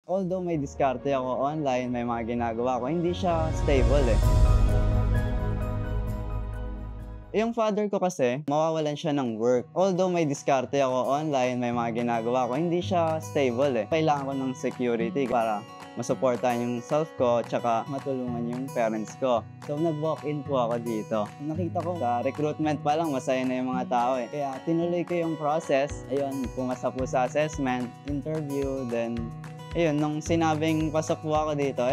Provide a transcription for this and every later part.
Although may diskarte ako online, may mga ginagawa ko, hindi siya stable eh. Yung father ko kasi, mawawalan siya ng work. Although may diskarte ako online, may mga ginagawa ko, hindi siya stable eh. Kailangan ko ng security para masuportahan yung self ko, tsaka matulungan yung parents ko. So nag-walk-in po ako dito. Nakita ko sa recruitment pa lang, masaya na yung mga tao eh. Kaya tinuloy ko yung process. Ayun, pumasa po sa assessment, interview, then ayun, nung sinabing pasok po ako dito,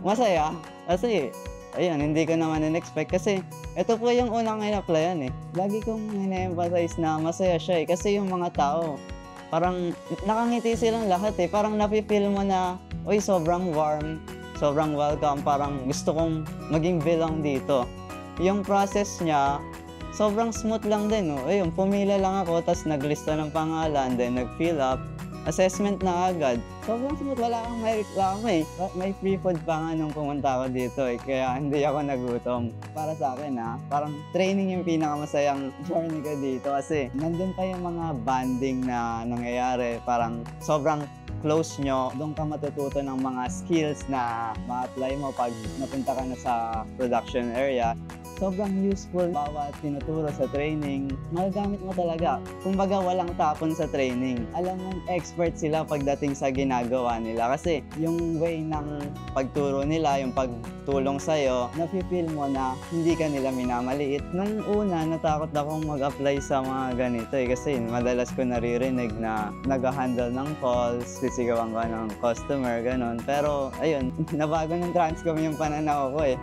masaya. Kasi ayun, hindi ko naman in-expect kasi ito po yung unang in-applyan eh. Lagi kong in-emphasize na masaya siya eh. Kasi yung mga tao, parang nakangiti silang lahat eh. Parang nafe-feel mo na, uy, sobrang warm, sobrang welcome. Parang gusto kong maging belong dito. Yung process niya, sobrang smooth lang din. Oh. Ayun, pumila lang ako, tapos naglista ng pangalan, then nag-fill up. Assessment na agad. Sobrang smooth, wala kang may reklamo eh. May free food pa nga nung pumunta ako dito eh, kaya hindi ako nagutom. Para sa akin parang training yung pinakamasayang journey ko dito kasi nandun pa yung mga bonding na nangyayari. Parang sobrang close nyo, doon ka matututo ng mga skills na ma-apply mo pag napunta ka na sa production area. Sobrang useful bawat tinuturo sa training. Magagamit mo talaga. Kumbaga walang tapon sa training. Alam mo, expert sila pagdating sa ginagawa nila. Kasi yung way ng pagturo nila, yung pagtulong sa'yo, nafe-feel mo na hindi ka nila minamaliit. Nung una, natakot akong mag-apply sa mga ganito eh. Kasi madalas ko naririnig na nag-handle ng calls, sisigawan ka ng customer, ganon. Pero ayun, nabago ng Transcom yung pananaw ko eh.